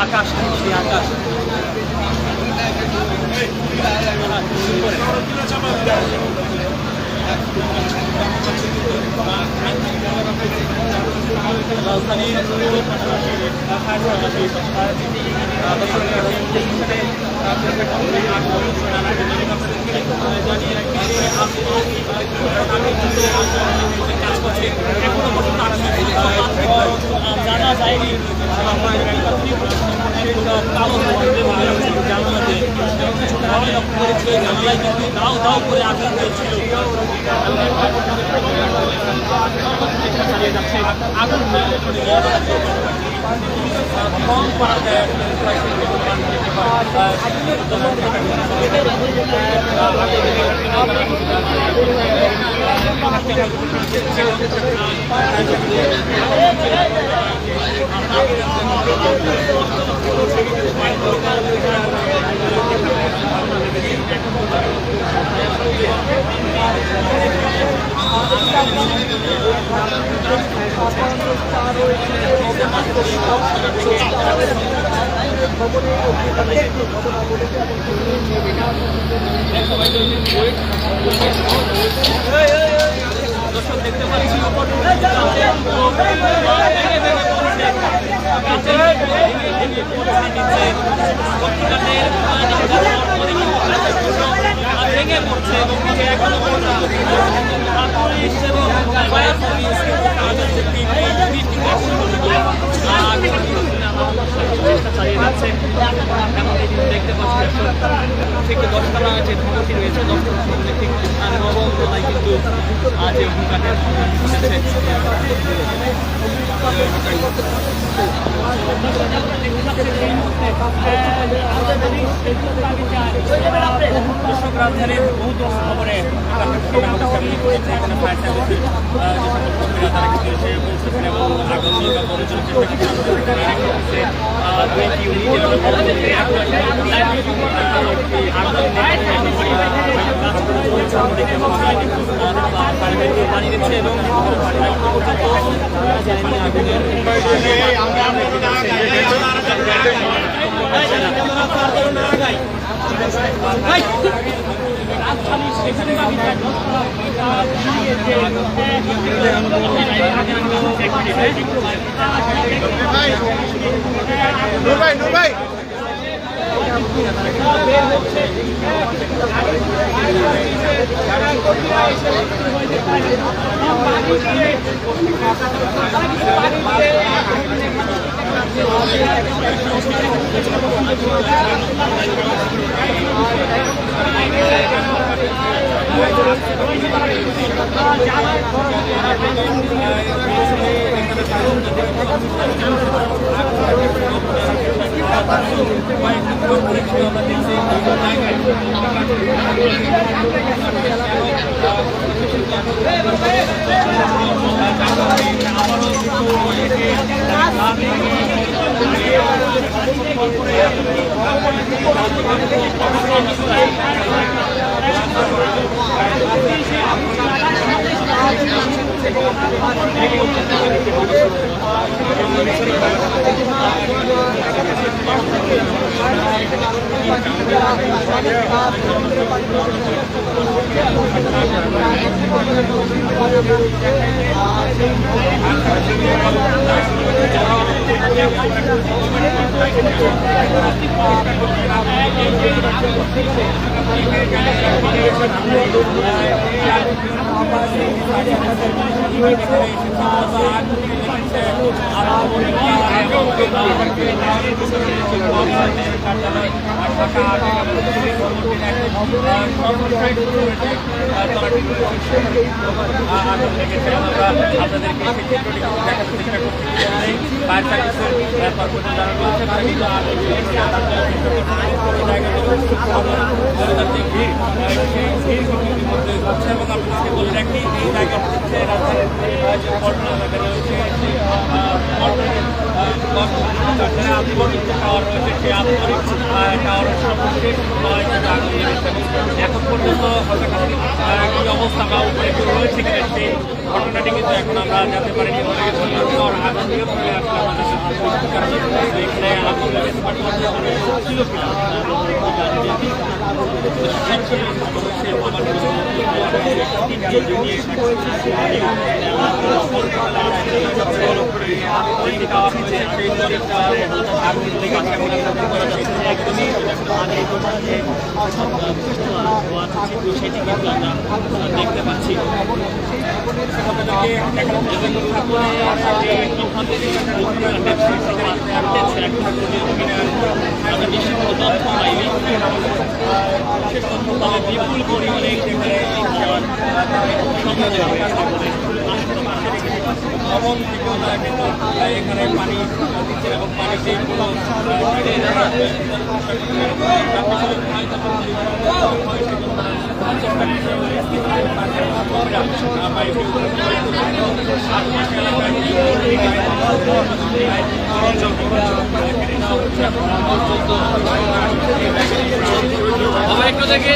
আকাশ সেই আকাশ রাজধানীর কাজ করছে এখনো পর্যন্ত জানা যায়নি জানালাতে জানলায় কিন্তু দাও দাও করে আগুন চলছিল আগুন কম করা যায় দর্শক দেখতে পাচ্ছি ভেঙে পড়ছে এবং এখনো পর্যন্ত পুলিশ এবং ফায়ার সার্ভিস চেষ্টা চালিয়ে যাচ্ছে দেখতে পাচ্ছি ঠিক 10তলা যে ভবনটি রয়েছে 10তলা ভবনে ঠিক নবম তলায় কিন্তু আজ এই অগ্নিকাণ্ডের দর্শক রাজধানীর বহু খবরে এখানে ফায়ার সার্ভিসের তারা কিন্তু এসে পৌঁছেছেন এবং আগুন নির্বাপনের জন্য চেষ্টা করছে পানি দিচ্ছে এবং ভাই এখন পর্যন্ত কি অবস্থা বা উপরে কি রয়েছে কিনা সেই ঘটনাটি কিন্তু এখন আমরা জানতে পারিনি। আগুন দিয়ে পড়ে আসলে আমাদের এখানে আগুন ছিল কিনা সেটি কিন্তু আমরা দেখতে পাচ্ছি। বিপুল পরিমাণে ভবন থেকেও তারা কিন্তু এখানে পানি দিচ্ছে এবং পানিতে কোনো একটু দেখে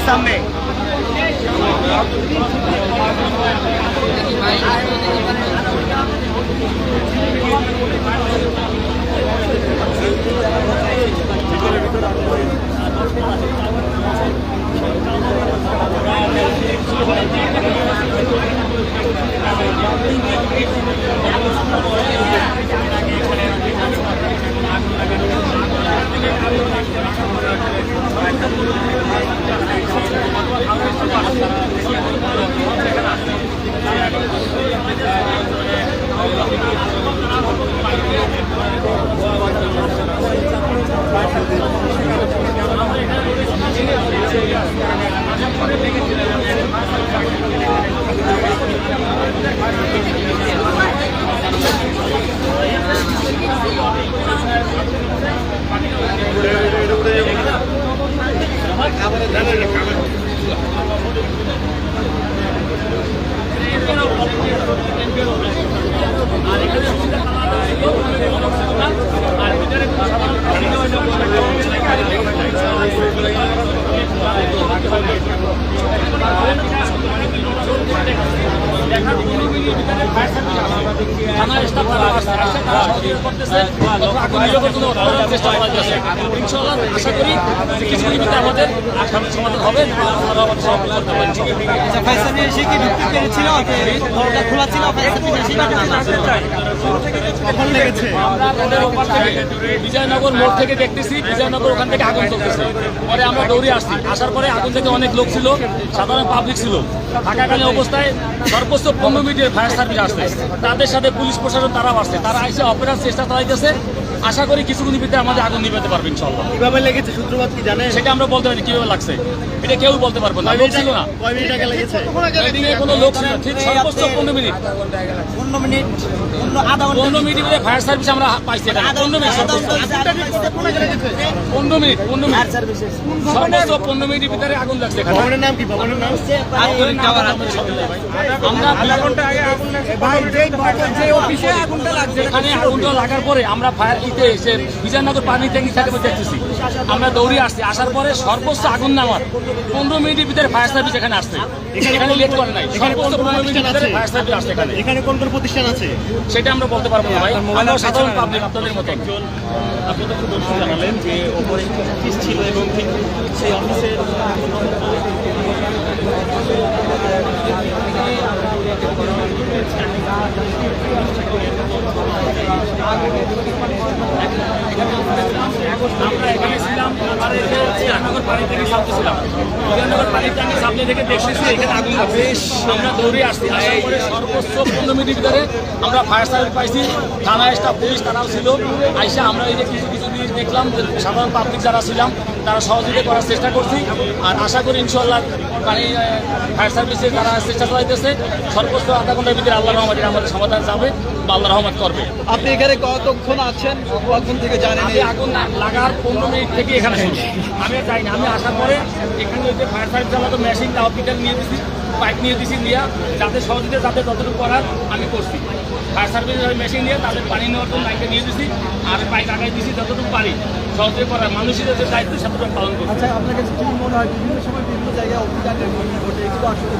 সামনে আশা করি কিছুদিনের ভিতরে আমাদের সমাধান হবে। বিজয়নগর মোড় থেকে দেখতেছি, বিজয়নগর ওখান থেকে আগুন চলতেছে। পরে আমরা দৌড়ে আসছি, আসার পরে আগুন থেকে অনেক লোক ছিল, সাধারণ পাবলিক ছিল। থাকাকালীন অবস্থায় সর্বোচ্চ 15 মিনিটের ফায়ার সার্ভিস আসছে, তাদের সাথে পুলিশ প্রশাসন তারাও আসছে, তারা এসে অপারেশন চেষ্টা চালাইতেছে। আশা করি কিছুদিনের ভিতরে আমাদের আগুন নিভাতে পারবে ইনশাআল্লাহ। কিভাবে লেগেছে সূত্রপাত কি জানেন? সেটা আমরা বলতে পারি কিভাবে লাগছে, এটা কেউ বলতে পারবো না। লোক ছিল না, কয় মিনিট আগে লেগেছে? ওয়েডিংয়ে কোনো লোক ছিল না, ঠিক সর্বোচ্চ 15 মিনিট। 15 মিনিট ভিতরে ফায়ার সার্ভিস আমরা পাইছি। এটা 15 মিনিট, 15 মিনিট সর্বোচ্চ 15 মিনিটের ভিতরে আগুন লাগছে। ভবনের নাম কি? ভবনের নাম আমরা এখানে আগুনটা লাগার পরে আমরা ফায়ার ট্যাঙ্কিতে এসে বিজয়নগর পানির ট্যাঙ্কি থেকে আমি দেখতেছি। আমরা দৌড়ে আসছি, আসার পরে সর্বোচ্চ আগুন নামার 15 মিনিটের ভিতরে ফায়ার সার্ভিস এখানে আসছে। এখানে লেট করে নাই, সর্বোচ্চ 15 মিনিটের ভিতরে ফায়ার সার্ভিস আসছে এখানে। এখানে কোন কোন প্রতিষ্ঠান আছে? সেটা আমরা বলতে পারবো না ভাই, আমরা সাধারণ পাবলিক আপনাদের মতো। একজন প্রত্যক্ষদর্শী জানালেন যে ওপরে একটি অফিস ছিল এবং ঠিক সেই অফিসের আমরা এখানে ছিলাম, বিজয়নগর পানির ট্যাঙ্কি সামনেছিলাম, বিজয়নগর পানির ট্যাঙ্কি সামনে থেকে দেখতেছি এখানে আগুন লাগছে। আমরা দৌড়ে আসছি, আসার পরে সর্বোচ্চ 15 মিনিটের ভিতরে আমরা ফায়ার সার্ভিস পাইছি, থানা স্টাফ পুলিশ তারাও ছিল। আইসা আমরা এই যে কিছু কিছু জিনিস দেখলাম যে সাধারণ পাবলিক যারা ছিলাম তারা সহযোগিতা করার চেষ্টা করছি। আর আশা করি ইনশাল্লাহ পানি ফায়ার সার্ভিসে তারা চেষ্টা চালাইতেছে, সর্বোচ্চ আধা ঘন্টার ভিতরে আল্লাহ রহমতের আমাদের সমাধান যাবে বা আল্লাহ রহমত করবে। আপনি এখানে কতক্ষণ আছেন, কখন থেকে জানেন? আমি আগুন লাগার 15 মিনিট থেকে এখানে শুনি, আমি আর যাই না। আমি আসার পরে এখানে ওই যে ফায়ার সার্ভিস চালাতো মেশিন তা হসপিটাল নিয়ে দিছি, পাইপ নিয়ে দিছি, নিয়ে যাতে সহযোগিতা যাতে যতটুকু করার আমি করছি। ফায়ার সার্ভিস মেশিন নিয়ে তাদের পানি নেওয়ার জন্য লাইনটা নিয়ে দিছি, আর পাইপ আগাই দিছি যতটুকু পারি সহযোগিতা করার, মানুষের যে দায়িত্ব সেটুকু পালন করছি। আচ্ছা, আপনার কাছে কি মনে হয় বিভিন্ন সময় বিভিন্ন জায়গায় অগ্নিকাণ্ডের ঘটনা ঘটে, এগুলো আসলে